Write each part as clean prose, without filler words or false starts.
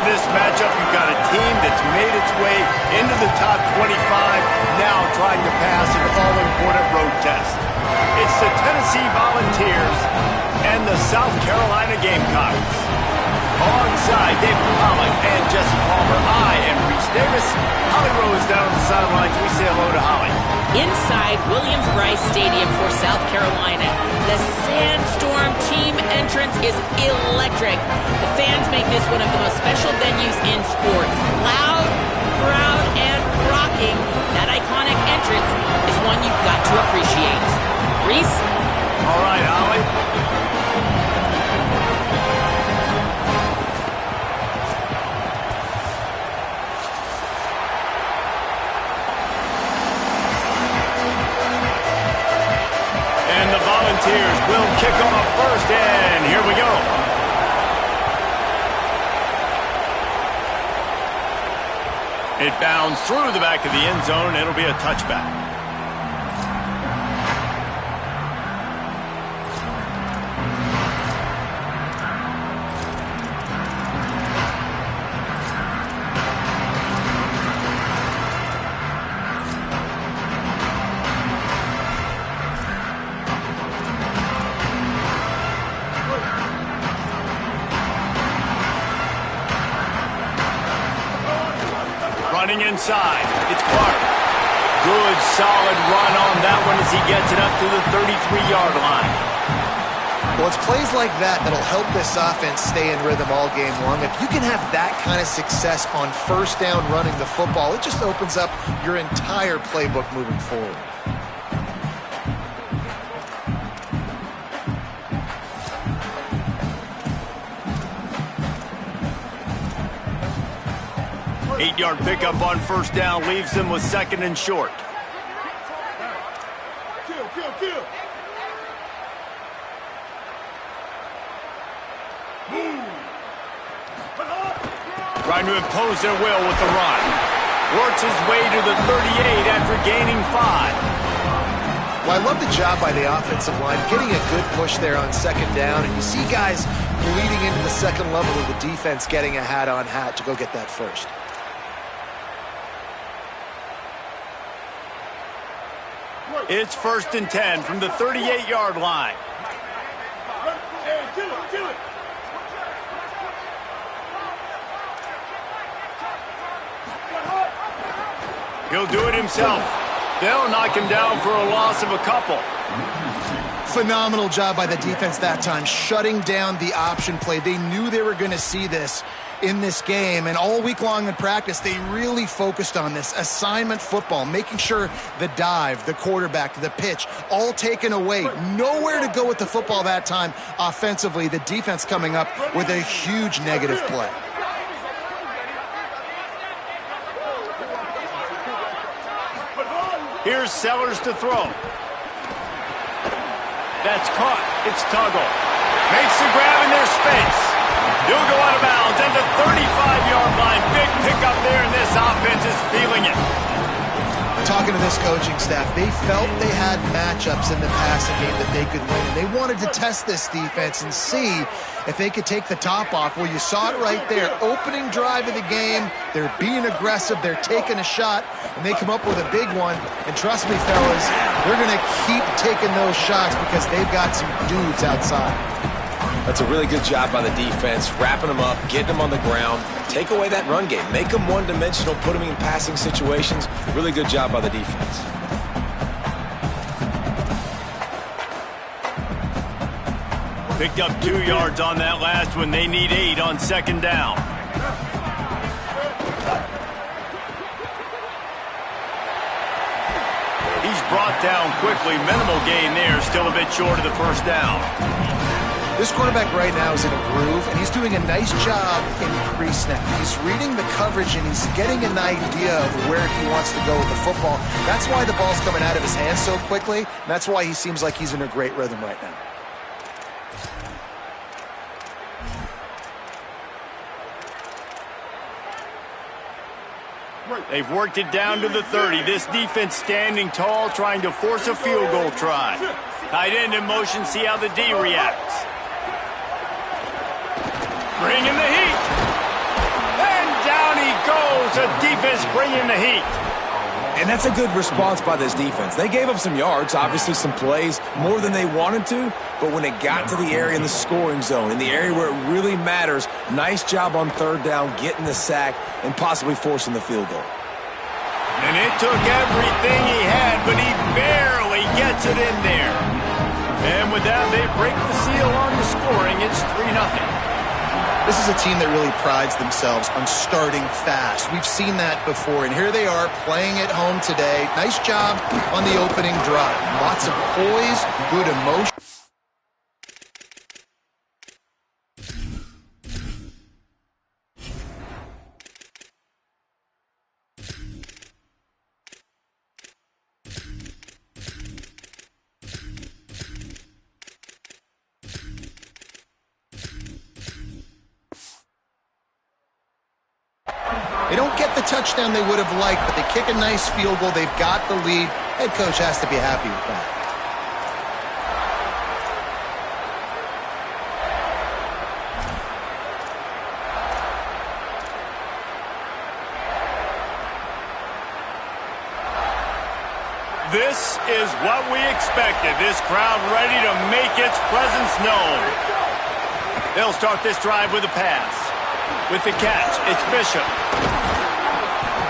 of this matchup, you've got a team that's made its way into the top 25, now trying to pass an all-important road test. It's the Tennessee Volunteers and the South Carolina Gamecocks. Alongside David Pollock and Jesse Palmer, I am Reese Davis. Holly Rose down on the sidelines. We say hello to Holly. Inside Williams-Brice Stadium for South Carolina, the Sandstorm team entrance is electric. The fans make this one of the most special venues in sports. Loud, proud, and rocking. That iconic entrance is one you've got to appreciate. Reese? All right, Holly. Volunteers will kick off first, and here we go. It bounds through the back of the end zone. It'll be a touchback. Running inside, it's Clark. Good, solid run on that one as he gets it up to the 33-yard line. Well, it's plays like that that'll help this offense stay in rhythm all game long. If you can have that kind of success on first down running the football, it just opens up your entire playbook moving forward. Eight-yard pickup on first down leaves them with second and short. Trying to impose their will with the run. Works his way to the 38 after gaining 5. Well, I love the job by the offensive line, getting a good push there on second down, and you see guys bleeding into the second level of the defense getting a hat-on-hat to go get that first. It's first and 10 from the 38-yard line. He'll do it himself. They'll knock him down for a loss of a couple. Phenomenal job by the defense that time, shutting down the option play. They knew they were going to see this in this game, and all week long in practice, they really focused on this assignment football, making sure the dive, the quarterback, the pitch, all taken away. Nowhere to go with the football that time offensively. The defense coming up with a huge negative play. Here's Sellers to throw. That's caught. It's Tuggle. Makes the grab in their space. He'll go out of bounds at the 35-yard line. Big pickup there, and this offense is feeling it. Talking to this coaching staff, they felt they had matchups in the passing game that they could win, and they wanted to test this defense and see if they could take the top off. Well, you saw it right there. Opening drive of the game, they're being aggressive, they're taking a shot, and they come up with a big one. And trust me, fellas, they're going to keep taking those shots because they've got some dudes outside. That's a really good job by the defense, wrapping them up, getting them on the ground, take away that run game, make them one-dimensional, put them in passing situations. Really good job by the defense. Picked up 2 yards on that last one. They need 8 on second down. He's brought down quickly. Minimal gain there. Still a bit short of the first down. This quarterback right now is in a groove, and he's doing a nice job in pre-snap. He's reading the coverage, and he's getting an idea of where he wants to go with the football. That's why the ball's coming out of his hands so quickly, and that's why he seems like he's in a great rhythm right now. They've worked it down to the 30. This defense standing tall, trying to force a field goal try. Tight end in motion, see how the D reacts. Bringing the heat. is bringing the heat. And that's a good response by this defense. They gave up some yards, obviously some plays, more than they wanted to, but when it got to the area in the scoring zone, in the area where it really matters, nice job on third down, getting the sack, and possibly forcing the field goal. And it took everything he had, but he barely gets it in there. And with that, they break the seal on the scoring. It's 3-0. This is a team that really prides themselves on starting fast. We've seen that before, and here they are playing at home today. Nice job on the opening drive. Lots of poise, good emotion. They don't get the touchdown they would have liked, but they kick a nice field goal. They've got the lead. Head coach has to be happy with that. This is what we expected. This crowd ready to make its presence known. They'll start this drive with a pass. With the catch, it's Bishop.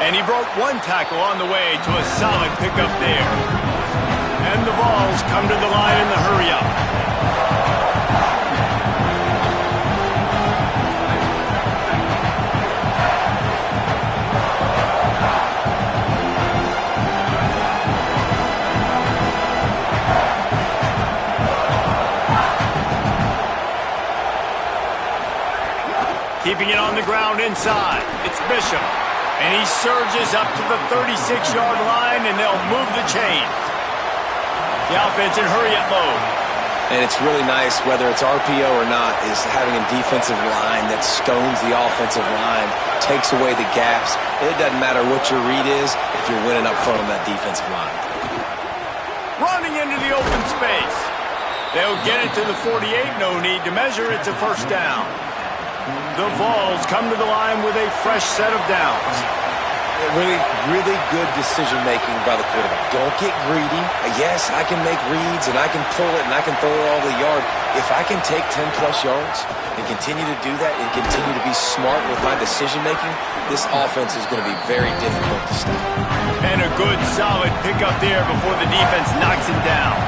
And he broke one tackle on the way to a solid pickup there. And the Vols come to the line in the hurry-up. Keeping it on the ground inside. It's Bishop. And he surges up to the 36-yard line, and they'll move the chains. The offense in hurry-up mode. And it's really nice, whether it's RPO or not, is having a defensive line that stones the offensive line, takes away the gaps. It doesn't matter what your read is if you're winning up front on that defensive line. Running into the open space. They'll get it to the 48. No need to measure. It's a first down. The Vols come to the line with a fresh set of downs. Really good decision-making by the quarterback. Don't get greedy. Yes, I can make reads, and I can pull it, and I can throw it all the yard. If I can take 10-plus yards and continue to do that and continue to be smart with my decision-making, this offense is going to be very difficult to stop. And a good, solid pickup there before the defense knocks him down.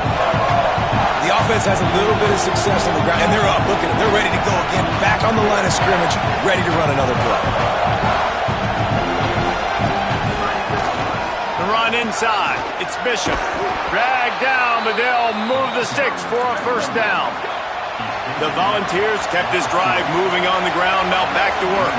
The offense has a little bit of success on the ground, and they're up. Look at them. They're ready to go again. Back on the line of scrimmage, ready to run another play. The run inside. It's Bishop. Dragged down, but they'll move the sticks for a first down. The Volunteers kept this drive moving on the ground. Now back to work.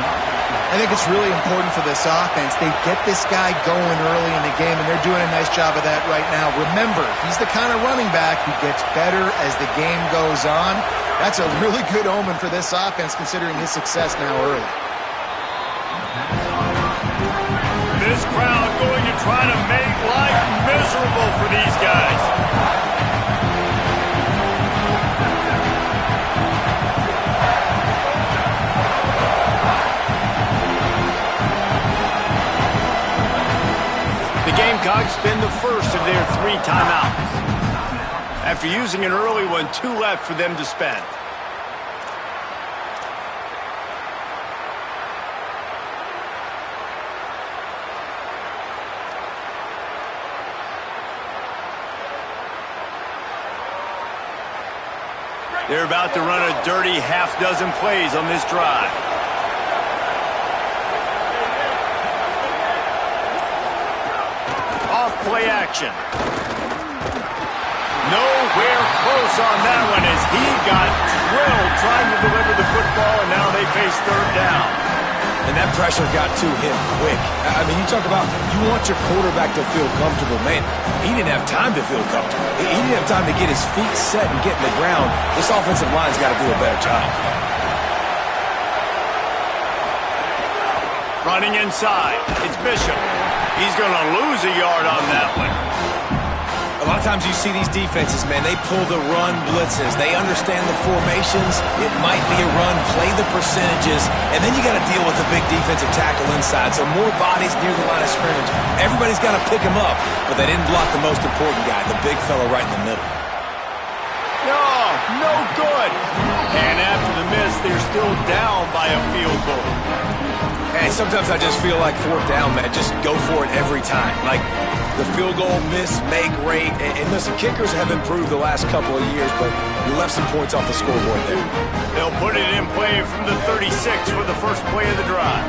I think it's really important for this offense. They get this guy going early in the game, and they're doing a nice job of that right now. Remember, he's the kind of running back who gets better as the game goes on. That's a really good omen for this offense, considering his success now early. This crowd going to try to make life miserable for these guys. Gamecocks spend the first of their 3 timeouts. After using an early one, 2 left for them to spend. They're about to run a dirty half-dozen plays on this drive. Play action. Nowhere close on that one as he got drilled trying to deliver the football, and now they face third down. And that pressure got to him quick. I mean, you talk about you want your quarterback to feel comfortable. Man, he didn't have time to feel comfortable. He didn't have time to get his feet set and get in the ground. This offensive line's got to do a better job. Running inside. It's Bishop. He's going to lose a yard on that one. A lot of times you see these defenses, man, they pull the run blitzes. They understand the formations. It might be a run, play the percentages, and then you got to deal with the big defensive tackle inside. So more bodies near the line of scrimmage. Everybody's got to pick him up, but they didn't block the most important guy, the big fella right in the middle. No good. And after the miss, they're still down by a field goal. Hey, sometimes I just feel like fourth down, man. Just go for it every time. Like the field goal miss, make rate. And listen, kickers have improved the last couple of years, but you left some points off the scoreboard there. They'll put it in play from the 36 for the first play of the drive.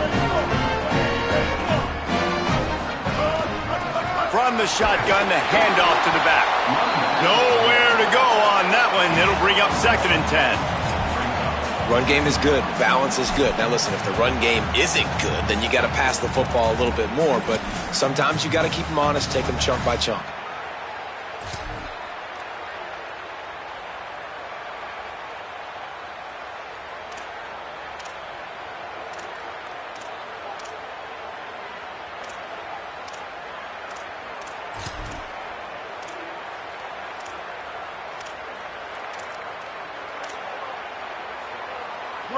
From the shotgun, the handoff to the back. Nowhere to go on that one. It'll bring up 2nd and 10. Run game is good. Balance is good. Now, listen, if the run game isn't good, then you got to pass the football a little bit more. But sometimes you got to keep them honest, take them chunk by chunk.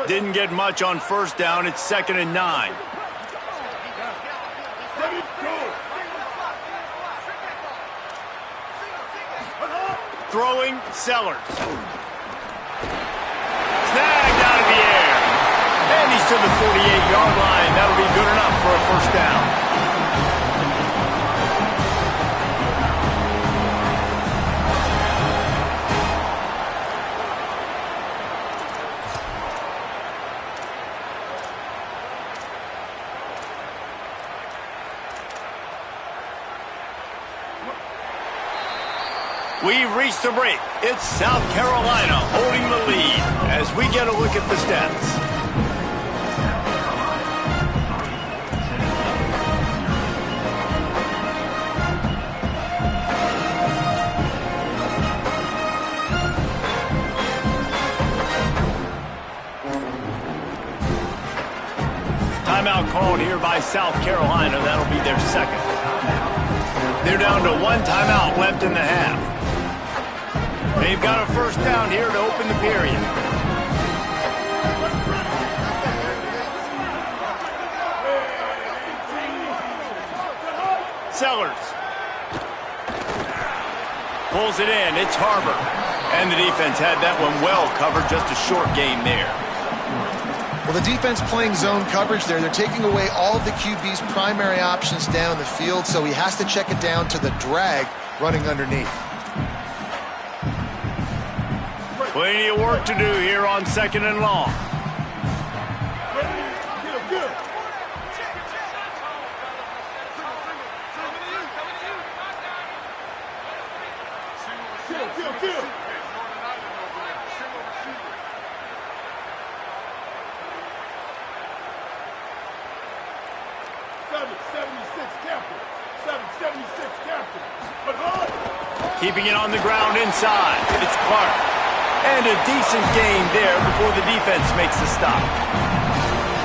Didn't get much on first down. It's 2nd and 9. Throwing, Sellers. Snagged out of the air. And he's to the 48-yard line. That'll be good enough for a first down. We've reached the break. It's South Carolina holding the lead as we get a look at the stats. Timeout called here by South Carolina. That'll be their 2nd. They're down to 1 timeout left in the half. They've got a first down here to open the period. Sellers. Pulls it in. It's Harbor. And the defense had that one well covered. Just a short game there. Well, the defense playing zone coverage there. They're taking away all of the QB's primary options down the field, so he has to check it down to the drag running underneath. Plenty of work to do here on 2nd and long. Keeping it on the ground inside. It's Clark. And a decent game there before the defense makes the stop.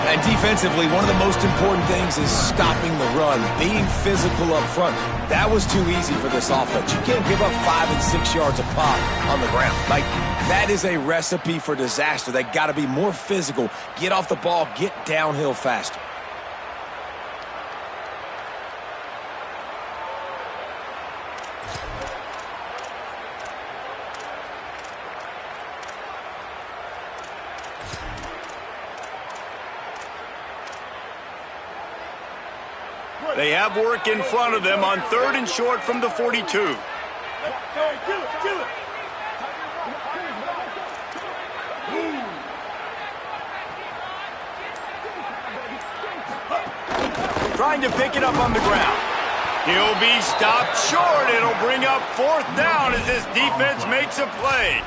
And defensively, one of the most important things is stopping the run, being physical up front. That was too easy for this offense. You can't give up 5 and 6 yards a pop on the ground. Like, that is a recipe for disaster. They got to be more physical, get off the ball, get downhill faster. They have work in front of them on 3rd and short from the 42. Trying to pick it up on the ground. He'll be stopped short. It'll bring up 4th down as this defense makes a play.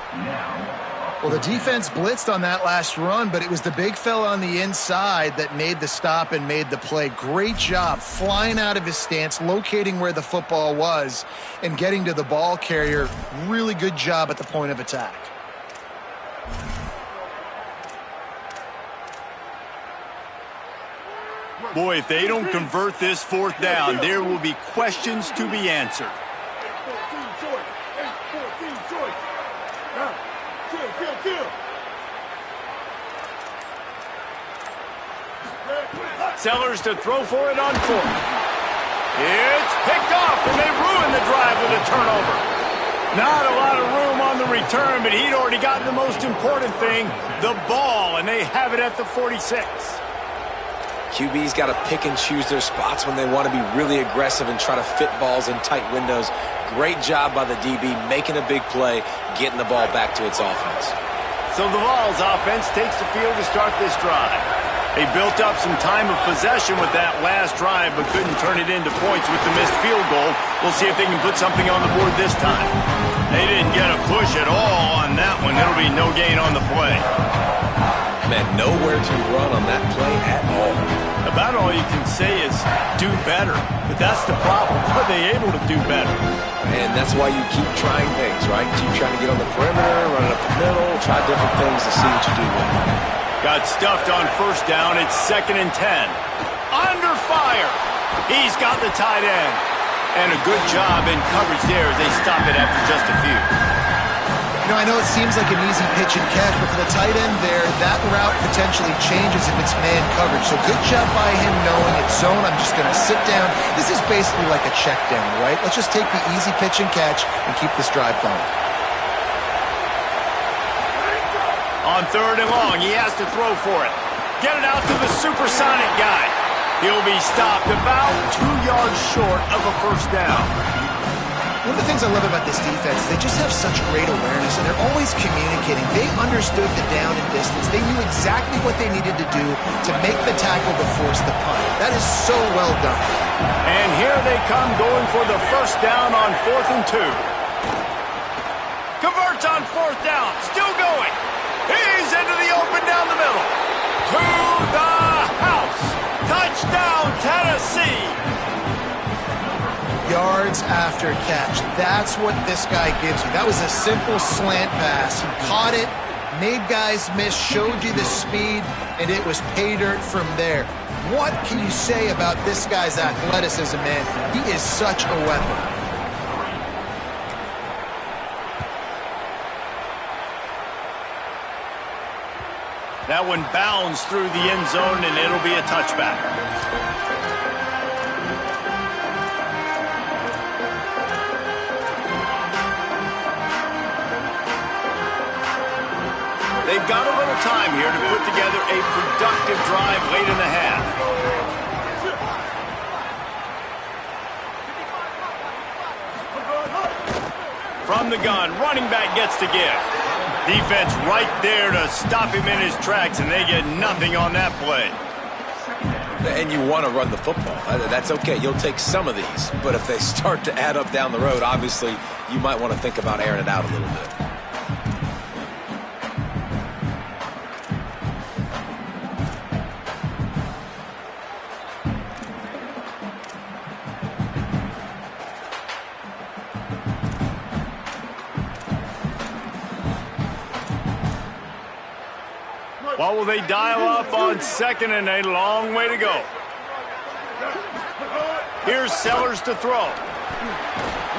Well, the defense blitzed on that last run, but it was the big fella on the inside that made the stop and made the play. Great job flying out of his stance, locating where the football was, and getting to the ball carrier. Really good job at the point of attack. Boy, if they don't convert this 4th down, there will be questions to be answered. Sellers to throw for it on fourth. It's picked off, and they ruin the drive with a turnover. Not a lot of room on the return, but he'd already gotten the most important thing, the ball, and they have it at the 46. QB's got to pick and choose their spots when they want to be really aggressive and try to fit balls in tight windows. Great job by the DB making a big play, getting the ball back to its offense. So the Vols offense takes the field to start this drive. They built up some time of possession with that last drive, but couldn't turn it into points with the missed field goal. We'll see if they can put something on the board this time. They didn't get a push at all on that one. It'll be no gain on the play. Man, nowhere to run on that play at all. About all you can say is do better. But that's the problem. Are they able to do better? And that's why you keep trying things, right? Keep trying to get on the perimeter, run it up the middle, try different things to see what you do with it. Got stuffed on first down. It's 2nd and 10. Under fire. He's got the tight end. And a good job in coverage there as they stop it after just a few. You know, I know it seems like an easy pitch and catch, but for the tight end there, that route potentially changes if it's man coverage. So good job by him knowing it's zone. I'm just going to sit down. This is basically like a check down, right? Let's just take the easy pitch and catch and keep this drive going. On 3rd and long, he has to throw for it. Get it out to the supersonic guy. He'll be stopped about 2 yards short of a first down. One of the things I love about this defense, they just have such great awareness, and they're always communicating. They understood the down and distance. They knew exactly what they needed to do to make the tackle to force the punt. That is so well done. And here they come going for the first down on 4th and 2. Converts on 4th down. Still going. He's into the open down the middle. To the house. Touchdown, Tennessee. Yards after catch. That's what this guy gives you. That was a simple slant pass. He caught it, made guys miss, showed you the speed, and it was pay dirt from there. What can you say about this guy's athleticism, man? He is such a weapon. That one bounds through the end zone, and it'll be a touchback. They've got a little time here to put together a productive drive late in the half. From the gun, running back gets to give. Defense right there to stop him in his tracks, and they get nothing on that play. And you want to run the football. That's okay. You'll take some of these. But if they start to add up down the road, obviously you might want to think about airing it out a little bit. What will they dial up on 2nd and 8? Long way to go. Here's Sellers to throw.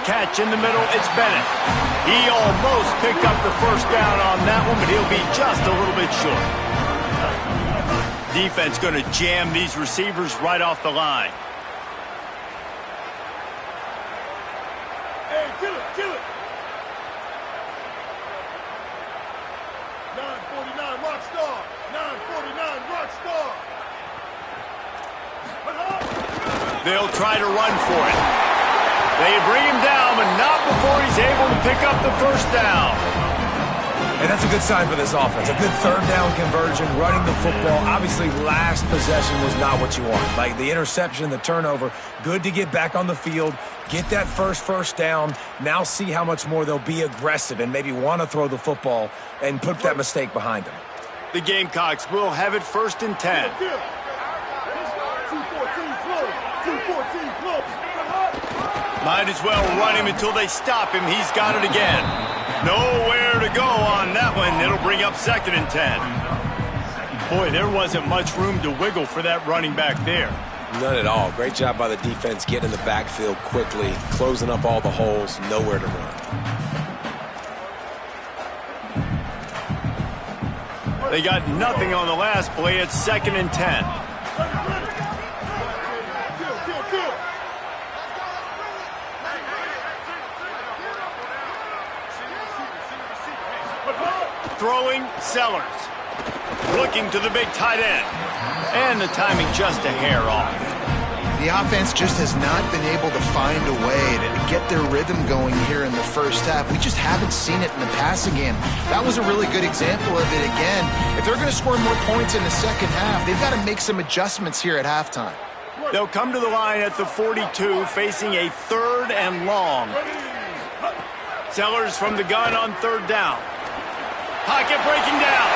Catch in the middle, it's Bennett. He almost picked up the first down on that one, but he'll be just a little bit short. Defense going to jam these receivers right off the line. Hey, kill it. 949 Rockstar. 949 Rockstar. They'll try to run for it. They bring him down, but not before he's able to pick up the first down. And that's a good sign for this offense. A good 3rd down conversion, running the football. Obviously, last possession was not what you want. Like the interception, the turnover. Good to get back on the field, get that first down. Now see how much more they'll be aggressive and maybe want to throw the football and put that mistake behind them. The Gamecocks will have it 1st and 10. 214 close. 214 close. Might as well run him until they stop him. He's got it again. Nowhere to go on that one. It'll bring up 2nd and 10. Boy, there wasn't much room to wiggle for that running back there. None at all. Great job by the defense getting in the backfield quickly, closing up all the holes, nowhere to run. They got nothing on the last play. It's 2nd and 10. Throwing, Sellers. Looking to the big tight end. And the timing just a hair off. The offense just has not been able to find a way to get their rhythm going here in the first half. We just haven't seen it in the passing game. That was a really good example of it again. If they're going to score more points in the second half, they've got to make some adjustments here at halftime. They'll come to the line at the 42, facing a 3rd and long. Sellers from the gun on 3rd down. Pocket breaking down.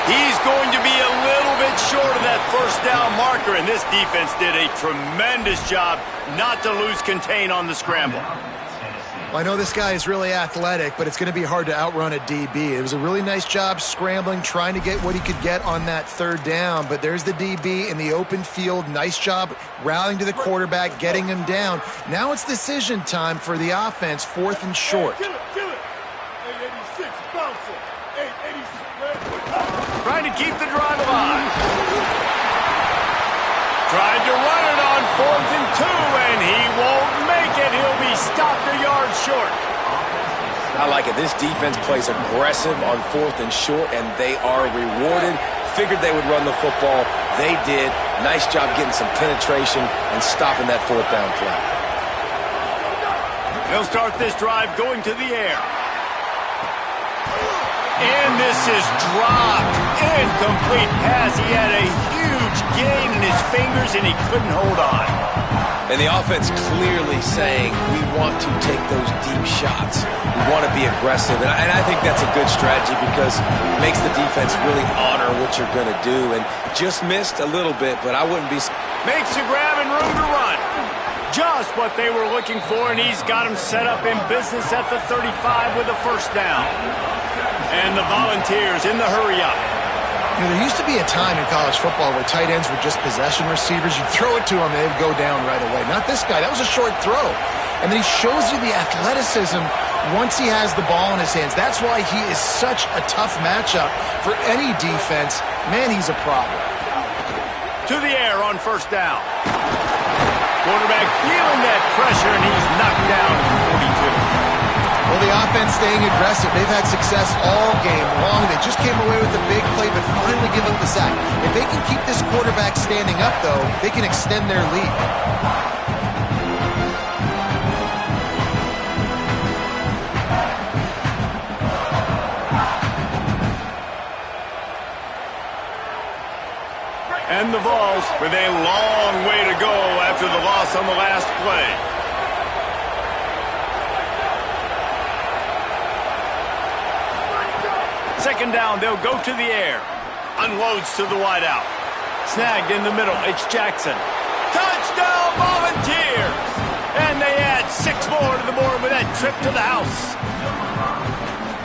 He's going to be a little bit short of that 1st down marker, and this defense did a tremendous job not to lose contain on the scramble. Well, I know this guy is really athletic, but it's going to be hard to outrun a DB. It was a really nice job scrambling, trying to get what he could get on that 3rd down, but there's the DB in the open field. Nice job rallying to the quarterback, getting him down. Now it's decision time for the offense, 4th and short. Kill it, kill it. 886, bouncer. 886, Trying to keep the drive alive. Tried to run it on 4th and 2, and he won't make it. He'll be stopped a yard short. I like it. This defense plays aggressive on 4th and short, and they are rewarded. Figured they would run the football. They did. Nice job getting some penetration and stopping that 4th down play. They'll start this drive going to the air. And this is dropped. Incomplete pass. He had a huge gain in his fingers, and he couldn't hold on. And the offense clearly saying, we want to take those deep shots. We want to be aggressive. And I think that's a good strategy because it makes the defense really honor what you're going to do. And just missed a little bit, but I wouldn't be... Makes a grab and room to run. Just what they were looking for, and he's got him set up in business at the 35 with a 1st down. And the Volunteers in the hurry-up. You know, there used to be a time in college football where tight ends were just possession receivers. You'd throw it to them, and they'd go down right away. Not this guy. That was a short throw. And then he shows you the athleticism once he has the ball in his hands. That's why he is such a tough matchup for any defense. Man, he's a problem. To the air on 1st down. Quarterback feeling that pressure, and he's knocked down at the 42. Well, the offense staying aggressive. They've had success all game long. They just came away with the big play, but finally give up the sack. If they can keep this quarterback standing up, though, they can extend their lead. And the Vols with a long way to go after the loss on the last play. Second down, they'll go to the air. Unloads to the wideout. Snagged in the middle, it's Jackson. Touchdown, Volunteers! And they add 6 more to the board with that trip to the house.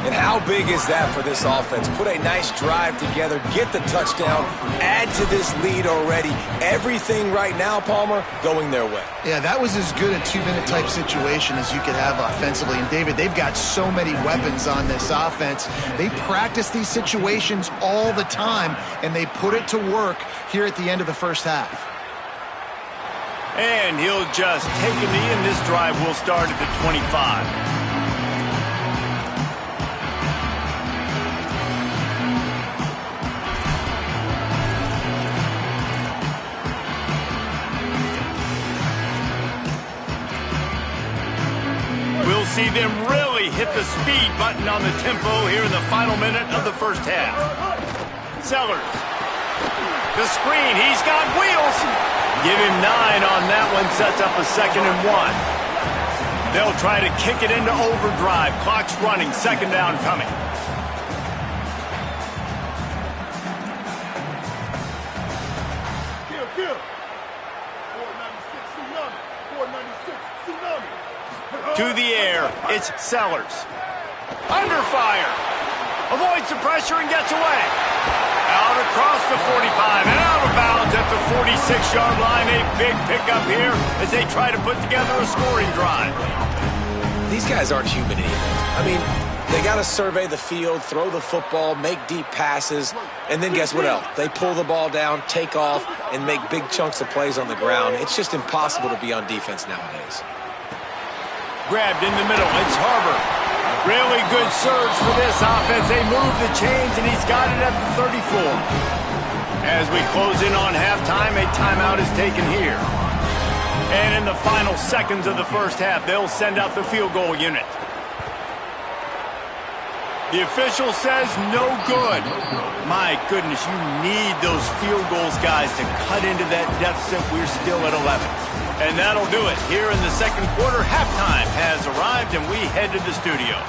And how big is that for this offense? Put a nice drive together, get the touchdown, add to this lead already. Everything right now, Palmer, going their way. Yeah, that was as good a 2-minute type situation as you could have offensively. And, David, they've got so many weapons on this offense. They practice these situations all the time, and they put it to work here at the end of the first half. And he'll just take a knee, and this drive will start at the 25. We'll see them really hit the speed button on the tempo here in the final minute of the first half. Sellers. The screen. He's got wheels. Give him 9 on that one. Sets up a 2nd and 1. They'll try to kick it into overdrive. Clock's running. 2nd down coming. Kill. 496 tsunami. 496 tsunami. To the air, it's Sellers. Under fire. Avoids the pressure and gets away. Out across the 45 and out of bounds at the 46-yard line. A big pickup here as they try to put together a scoring drive. These guys aren't human either. I mean, they got to survey the field, throw the football, make deep passes, and then guess what else? They pull the ball down, take off, and make big chunks of plays on the ground. It's just impossible to be on defense nowadays. Grabbed in the middle, it's Harbor. Really good surge for this offense. They move the chains, and he's got it at the 34. As we close in on halftime, a timeout is taken here. And in the final seconds of the first half, they'll send out the field goal unit. The official says no good. My goodness, you need those field goals, guys, to cut into that deficit. We're still at 11. And that'll do it. Here in the second quarter, halftime has arrived, and we head to the studio.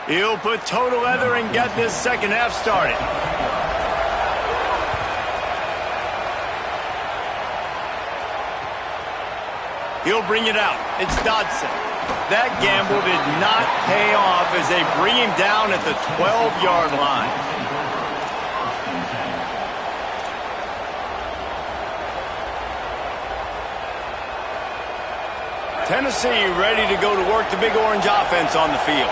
He'll put toe to leather and get this second half started. He'll bring it out. It's Dodson. That gamble did not pay off as they bring him down at the 12-yard line. Tennessee ready to go to work the Big Orange offense on the field.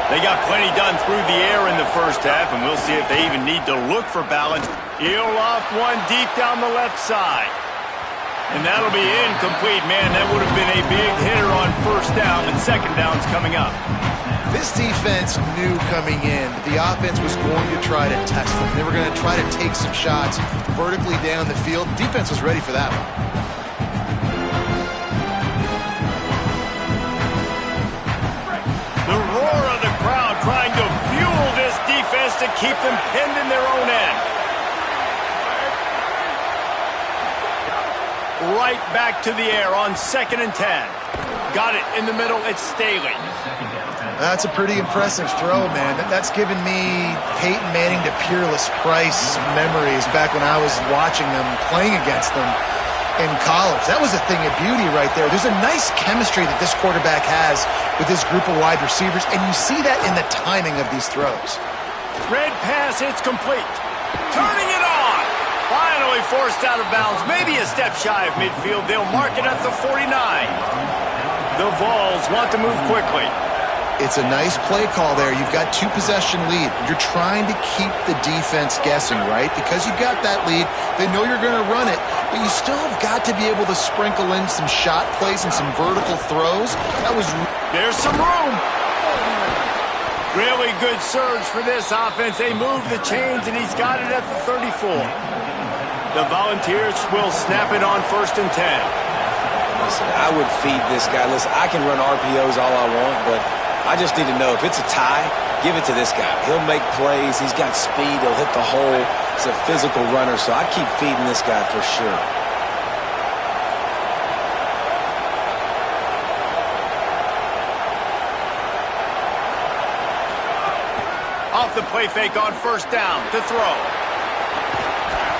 They got plenty done through the air in the first half, and we'll see if they even need to look for balance. He'll loft one deep down the left side. And that'll be incomplete. Man, that would have been a big hitter on first down, and second down's coming up. This defense knew coming in that the offense was going to try to test them. They were going to try to take some shots vertically down the field. Defense was ready for that one. The roar of the crowd trying to fuel this defense to keep them pinned in their own end. Right back to the air on 2nd and 10. Got it in the middle. It's Staley. That's a pretty impressive throw, man. That's given me Peyton Manning to Peerless Price memories back when I was watching them, playing against them in college. That was a thing of beauty right there. There's a nice chemistry that this quarterback has with this group of wide receivers, and you see that in the timing of these throws. Red pass, it's complete. Turning it on. Finally forced out of bounds. Maybe a step shy of midfield. They'll mark it at the 49. The Vols want to move quickly. It's a nice play call there. You've got 2-possession lead. You're trying to keep the defense guessing, right? Because you've got that lead, they know you're going to run it, but you still have got to be able to sprinkle in some shot plays and some vertical throws. There's some room. Really good surge for this offense. They move the chains, and he's got it at the 34. The Volunteers will snap it on 1st and 10. Listen, I would feed this guy. Listen, I can run RPOs all I want, but I just need to know if it's a tie, give it to this guy. He'll make plays. He's got speed. He'll hit the hole. He's a physical runner, so I keep feeding this guy for sure. Off the play fake on 1st down to throw.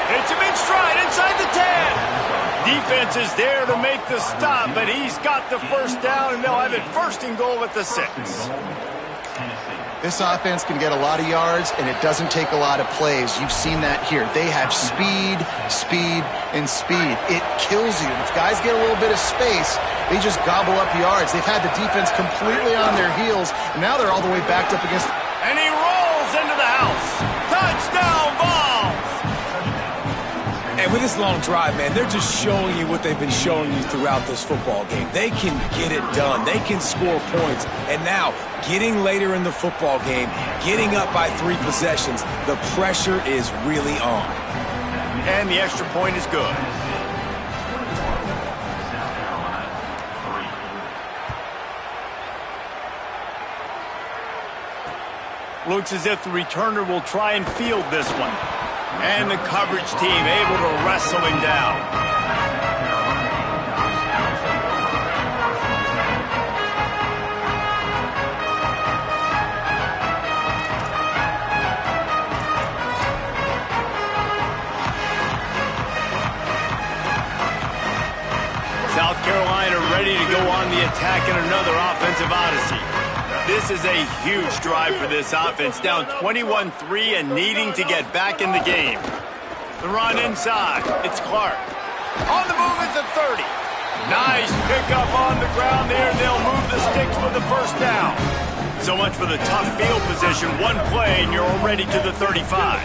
Hits him in stride inside the 10. Defense is there to make the stop, but he's got the first down, and they'll have it 1st and goal at the 6. This offense can get a lot of yards, and it doesn't take a lot of plays. You've seen that here. They have speed, speed, and speed. It kills you. If guys get a little bit of space, they just gobble up yards. They've had the defense completely on their heels, and now they're all the way backed up against... And he rolls into the house. Touchdown, Vols! And with this long drive, man, they're just showing you what they've been showing you throughout this football game. They can get it done. They can score points. And now, getting later in the football game, getting up by 3 possessions, the pressure is really on. And the extra point is good. Looks as if the returner will try and field this one. And the coverage team able to wrestle him down. South Carolina ready to go on the attack in another offensive odyssey. This is a huge drive for this offense, down 21-3 and needing to get back in the game. The run inside. It's Clark. On the move at the 30. Nice pickup on the ground there. They'll move the sticks for the 1st down. So much for the tough field position. One play and you're already to the 35.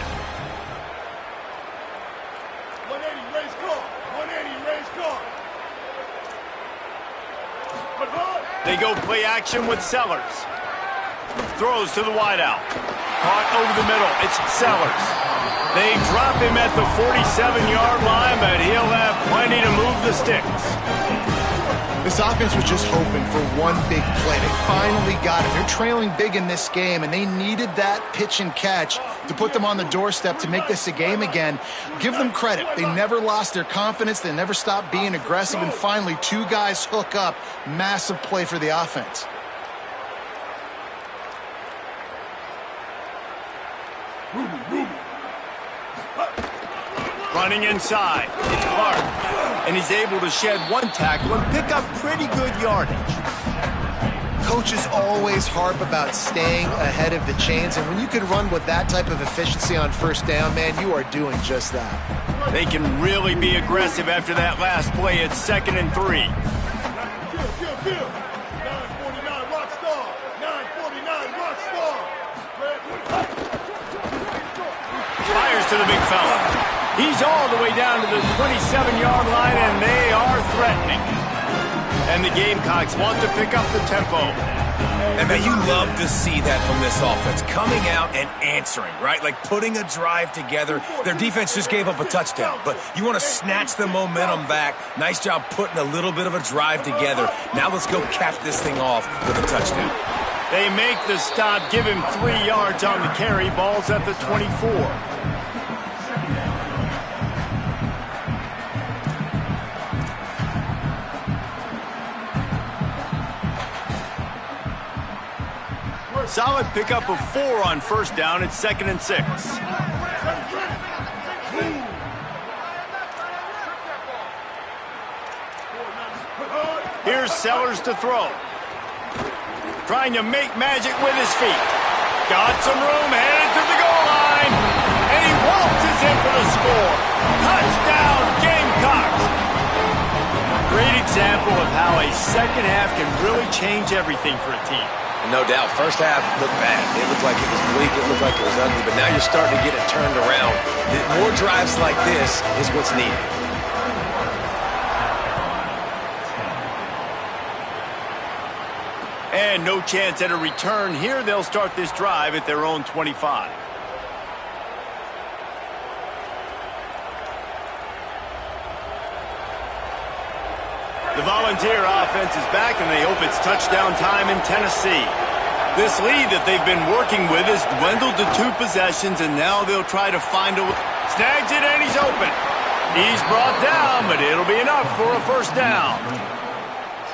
They go play action with Sellers. Throws to the wideout. Caught over the middle. It's Sellers. They drop him at the 47-yard line, but he'll have plenty to move the sticks. This offense was just hoping for one big play. They finally got it. They're trailing big in this game, and they needed that pitch and catch to put them on the doorstep to make this a game again. Give them credit. They never lost their confidence. They never stopped being aggressive, and finally, two guys hook up. Massive play for the offense. Running inside, it's Clark, and he's able to shed one tackle and pick up pretty good yardage. Coaches always harp about staying ahead of the chains, and when you can run with that type of efficiency on first down, man, you are doing just that. They can really be aggressive after that last play. It's 2nd and 3. Kill. 949 Rockstar. 949 Rockstar. Fires to the big fella. He's all the way down to the 27-yard line, and they are threatening. And the Gamecocks want to pick up the tempo. And man, you love to see that from this offense, coming out and answering, right? Like putting a drive together. Their defense just gave up a touchdown, but you want to snatch the momentum back. Nice job putting a little bit of a drive together. Now let's go cap this thing off with a touchdown. They make the stop, give him 3 yards on the carry. Ball's at the 24. Solid pickup of 4 on first down. It's 2nd and 6. Here's Sellers to throw. Trying to make magic with his feet. Got some room, headed to the goal line. And he waltzes in for the score. Touchdown, Gamecocks. Great example of how a second half can really change everything for a team. No doubt. First half looked bad. It looked like it was bleak. It looked like it was ugly. But now you're starting to get it turned around. More drives like this is what's needed. And no chance at a return here. They'll start this drive at their own 25. The Volunteer offense is back, and they hope it's touchdown time in Tennessee. This lead that they've been working with has dwindled to 2 possessions, and now they'll try to find a... Snags it, and he's open. He's brought down, but it'll be enough for a first down.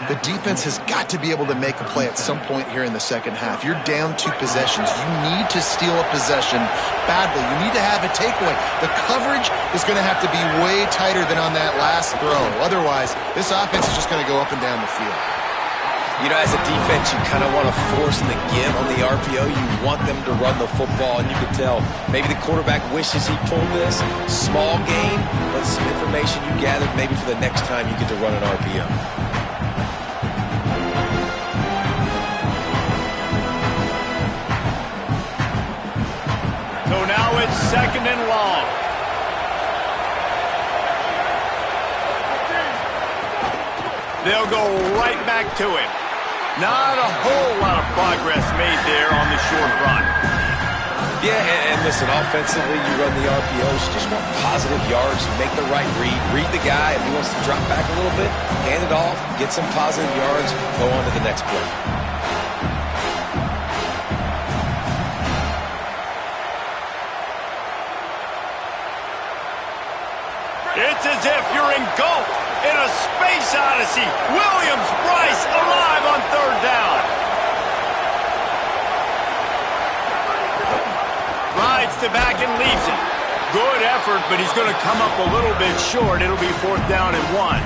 The defense has got to be able to make a play at some point here in the second half. You're down 2 possessions. You need to steal a possession badly. You need to have a takeaway. The coverage is going to have to be way tighter than on that last throw. Otherwise, this offense is just going to go up and down the field. You know, as a defense, you kind of want to force the give on the RPO. You want them to run the football, and you can tell maybe the quarterback wishes he pulled this. Small gain, but some information you gathered maybe for the next time you get to run an RPO. So now it's 2nd and long. They'll go right back to him. Not a whole lot of progress made there on the short run. Yeah, and listen, offensively, you run the RPOs. You just want positive yards, make the right read the guy. If he wants to drop back a little bit, hand it off, get some positive yards, go on to the next play. It's as if you're engulfed in a space odyssey. Williams-Brice alive on 3rd down. Rides to back and leaves it. Good effort, but he's going to come up a little bit short. It'll be 4th down and 1.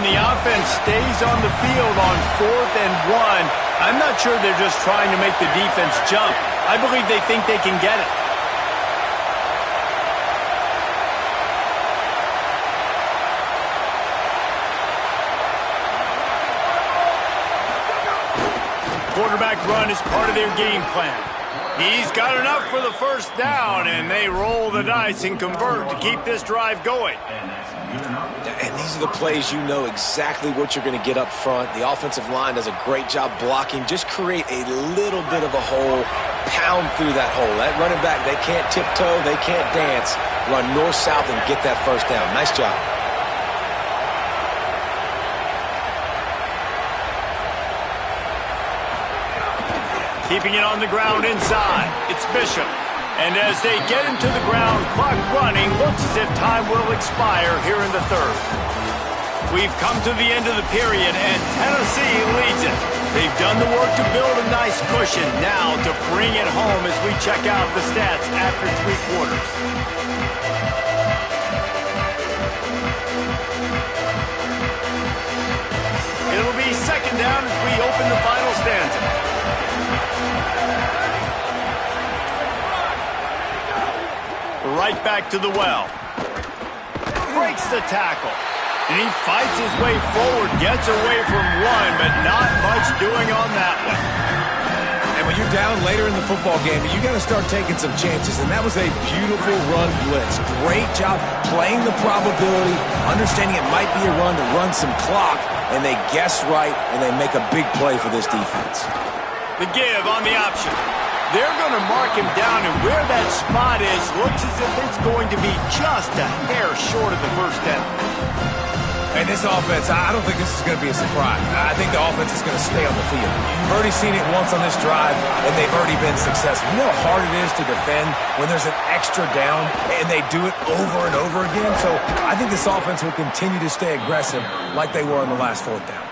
The offense stays on the field on 4th and 1. I'm not sure they're just trying to make the defense jump. I believe they think they can get it. Quarterback run is part of their game plan. He's got enough for the first down, and they roll the dice and convert to keep this drive going. And these are the plays you know exactly what you're going to get up front. The offensive line does a great job blocking. Just create a little bit of a hole, pound through that hole. That running back, they can't tiptoe, they can't dance. Run north-south and get that first down. Nice job. Keeping it on the ground inside. It's Bishop. And as they get him to the ground, clock running, looks as if time will expire here in the third. We've come to the end of the period, and Tennessee leads it. They've done the work to build a nice cushion. Now to bring it home as we check out the stats after 3 quarters. It'll be second down as we open the final stanza. Right back to the well. Breaks the tackle. And he fights his way forward, gets away from one, but not much doing on that one. And when you're down later in the football game, you got to start taking some chances. And that was a beautiful run blitz. Great job playing the probability, understanding it might be a run to run some clock, and they guess right, and they make a big play for this defense. The give on the option. They're going to mark him down, and where that spot is looks as if it's going to be just a hair short of the first down. And this offense, I don't think this is going to be a surprise. I think the offense is going to stay on the field. You've already seen it once on this drive, and they've already been successful. You know how hard it is to defend when there's an extra down, and they do it over and over again? So I think this offense will continue to stay aggressive like they were on the last 4th down.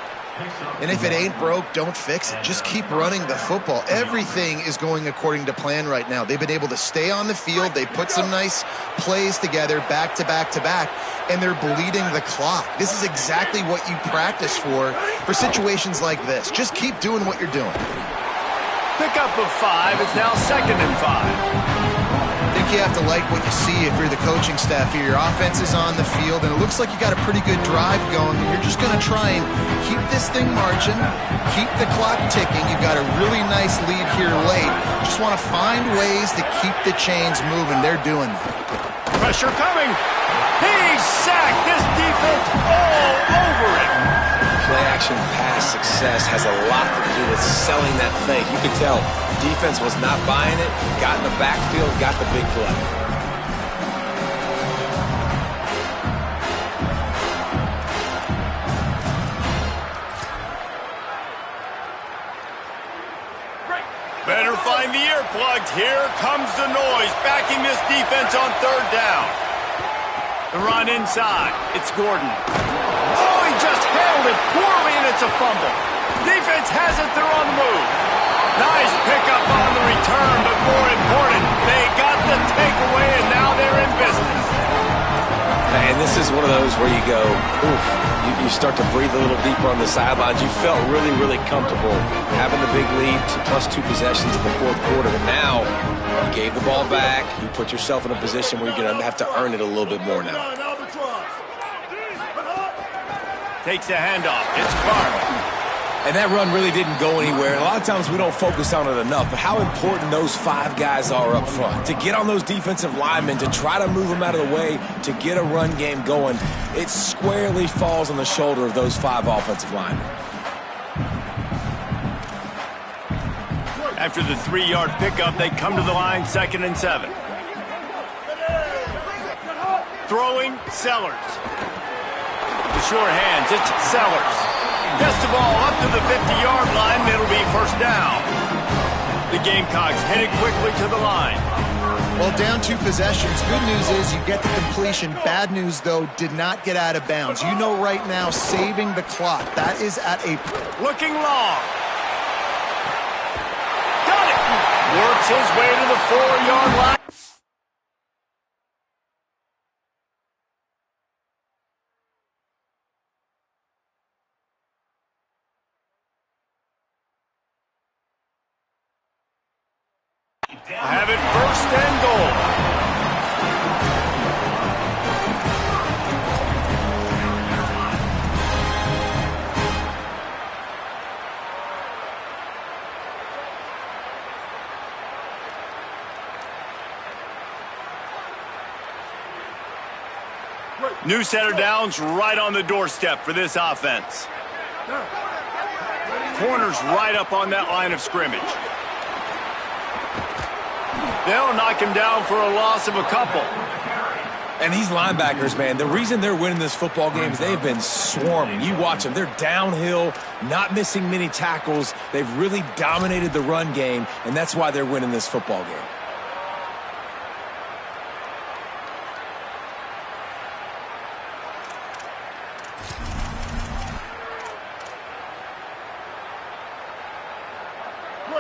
And if it ain't broke, don't fix it. Just keep running the football. Everything is going according to plan right now. They've been able to stay on the field. They put some nice plays together back to back to back, and they're bleeding the clock. This is exactly what you practice for situations like this. Just keep doing what you're doing. Pickup of 5. It's now 2nd and 5. I think you have to like what you see if you're the coaching staff here. Your offense is on the field, and it looks like you got a pretty good drive going. You're just going to try and keep this thing marching, keep the clock ticking. You've got a really nice lead here late. Just want to find ways to keep the chains moving. They're doing that. Pressure coming. He's sacked. This defense all over it. Play-action pass success has a lot to do with selling that fake. You could tell defense was not buying it, got in the backfield, got the big play. Better find the earplugs. Here comes the noise, backing this defense on 3rd down. The run inside. It's Gordon. Oh, he just held it poorly, and it's a fumble. Defense has it. They're on the move. Nice pickup on the return, but more important, they got the takeaway, and now they're in business. And this is one of those where you go, oof, you start to breathe a little deeper on the sidelines. You felt really, really comfortable having the big lead, plus 2 possessions in the 4th quarter. But now you gave the ball back. You put yourself in a position where you're going to have to earn it a little bit more now. Takes the handoff. It's Clark. And that run really didn't go anywhere. And a lot of times we don't focus on it enough, but how important those 5 guys are up front. To get on those defensive linemen, to try to move them out of the way, to get a run game going, it squarely falls on the shoulder of those 5 offensive linemen. After the 3-yard pickup, they come to the line, 2nd and 7. Throwing, Sellers. The short hands, it's Sellers. Gets the ball up to the 50-yard line. It'll be first down. The Gamecocks headed quickly to the line. Well, down 2 possessions. Good news is you get the completion. Bad news, though, did not get out of bounds. You know right now, saving the clock. That is at a... Looking long. Got it. Works his way to the 4-yard line. Have it 1st and goal. New set of downs right on the doorstep for this offense. Corner's right up on that line of scrimmage. They'll knock him down for a loss of a couple. And these linebackers, man, the reason they're winning this football game is they've been swarming. You watch them. They're downhill, not missing many tackles. They've really dominated the run game, and that's why they're winning this football game.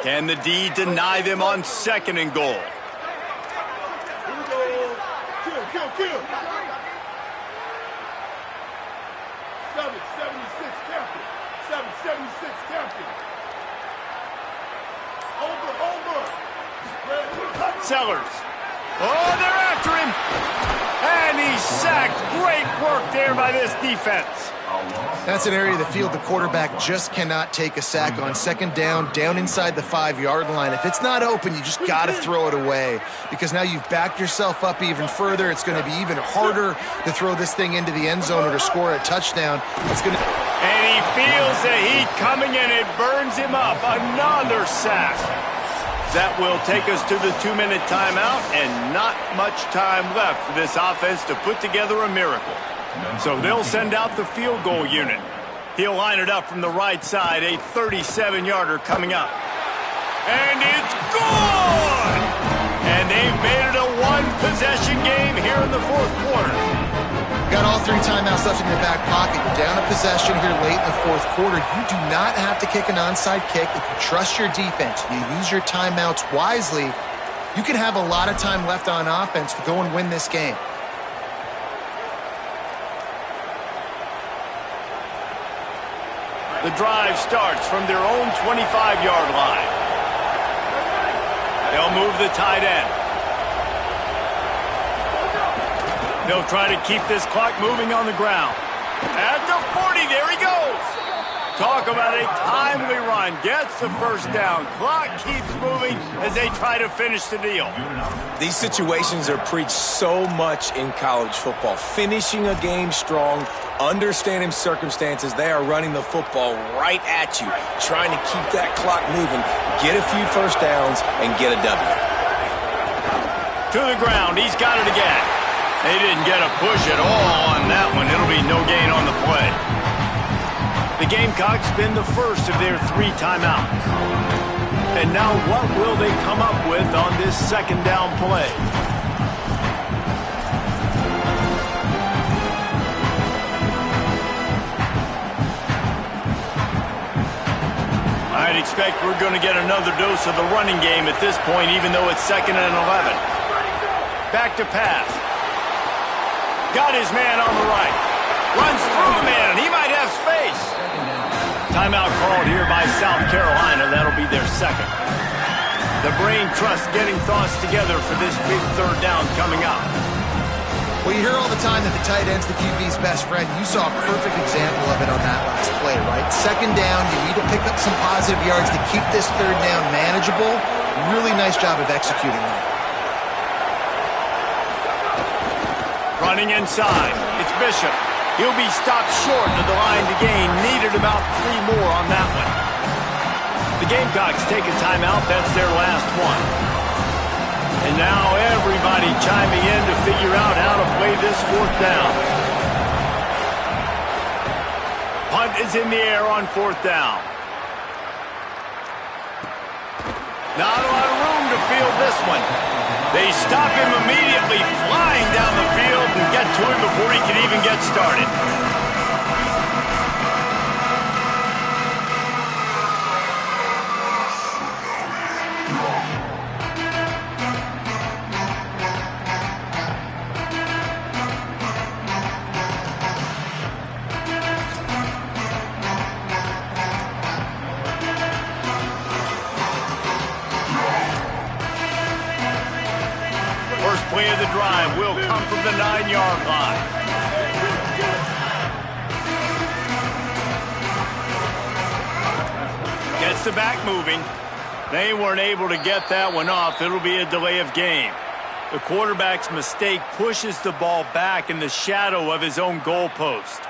Can the D deny them on 2nd and goal? Here we go. Kill. 776 captain. 776 captain. Over. Sellers. Oh, they're after him. And he's sacked. Great work there by this defense. That's an area of the field the quarterback just cannot take a sack on. 2nd down inside the 5-yard line. If it's not open, you just got to throw it away because now you've backed yourself up even further. It's going to be even harder to throw this thing into the end zone or to score a touchdown. And he feels the heat coming and it burns him up. Another sack. That will take us to the 2-minute timeout and not much time left for this offense to put together a miracle. So they'll send out the field goal unit. He'll line it up from the right side, a 37-yarder coming up. And it's good! And they've made it a one-possession game here in the 4th quarter. Got all 3 timeouts left in your back pocket. You're down a possession here late in the 4th quarter. You do not have to kick an onside kick. If you trust your defense, you use your timeouts wisely, you can have a lot of time left on offense to go and win this game. The drive starts from their own 25-yard line. They'll move the tight end. They'll try to keep this clock moving on the ground. At the 40, there he goes. Talk about a timely run. Gets the 1st down. Clock keeps moving as they try to finish the deal. These situations are preached so much in college football. Finishing a game strong, understanding circumstances. They are running the football right at you, trying to keep that clock moving, get a few 1st downs, and get a W. To the ground. He's got it again. They didn't get a push at all on that one. It'll be no gain on the play. The Gamecocks spend the first of their 3 timeouts. And now what will they come up with on this 2nd down play? I'd expect we're going to get another dose of the running game at this point, even though it's 2nd and 11. Back to pass. Got his man on the right. Runs through a man. He might have space. Timeout called here by South Carolina. That'll be their 2nd. The brain trust getting thoughts together for this big 3rd down coming up. Well, you hear all the time that the tight end's the QB's best friend. You saw a perfect example of it on that last play, right? 2nd down, you need to pick up some positive yards to keep this 3rd down manageable. Really nice job of executing that. Running inside. It's Bishop. He'll be stopped short of the line to gain. Needed about 3 more on that one. The Gamecocks take a timeout. That's their last one. And now everybody chiming in to figure out how to play this 4th down. Punt is in the air on 4th down. Not a lot of room to field this one. They stop him immediately, flying down the field and get to him before he can even get started. Play of the drive will come from the 9-yard line. Gets the back moving. They weren't able to get that one off. It'll be a delay of game. The quarterback's mistake pushes the ball back in the shadow of his own goalpost.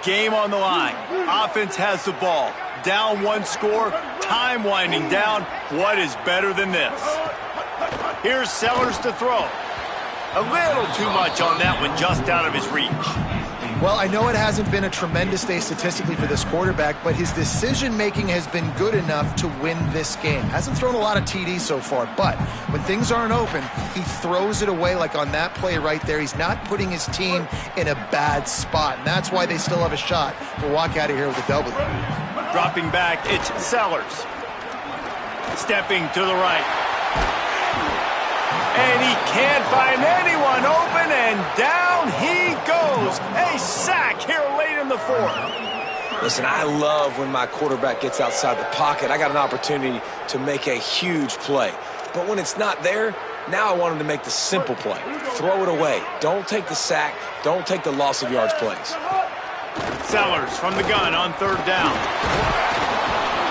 Game on the line. Offense has the ball. Down one score. Time winding down. What is better than this? Here's Sellers to throw. A little too much on that one, just out of his reach. Well, I know it hasn't been a tremendous day statistically for this quarterback, but his decision-making has been good enough to win this game. Hasn't thrown a lot of TDs so far, but when things aren't open, he throws it away like on that play right there. He's not putting his team in a bad spot, and that's why they still have a shot to walk out of here with a W. Dropping back, it's Sellers. Stepping to the right. And he can't find anyone open, and down he goes. A sack here late in the fourth. Listen, I love when my quarterback gets outside the pocket. I got an opportunity to make a huge play. But when it's not there, now I want him to make the simple play. Throw it away. Don't take the sack. Don't take the loss of yards plays. Sellers from the gun on third down.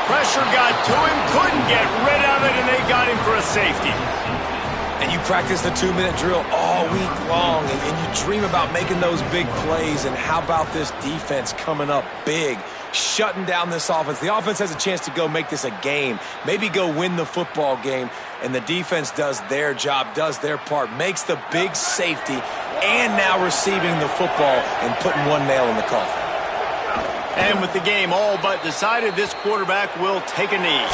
Pressure got to him, couldn't get rid of it, and they got him for a safety. And you practice the 2-minute drill all week long, and you dream about making those big plays, and how about this defense coming up big, shutting down this offense? The offense has a chance to go make this a game, maybe go win the football game, and the defense does their job, does their part, makes the big safety, and now receiving the football and putting one nail in the coffin. And with the game all but decided, this quarterback will take a knee.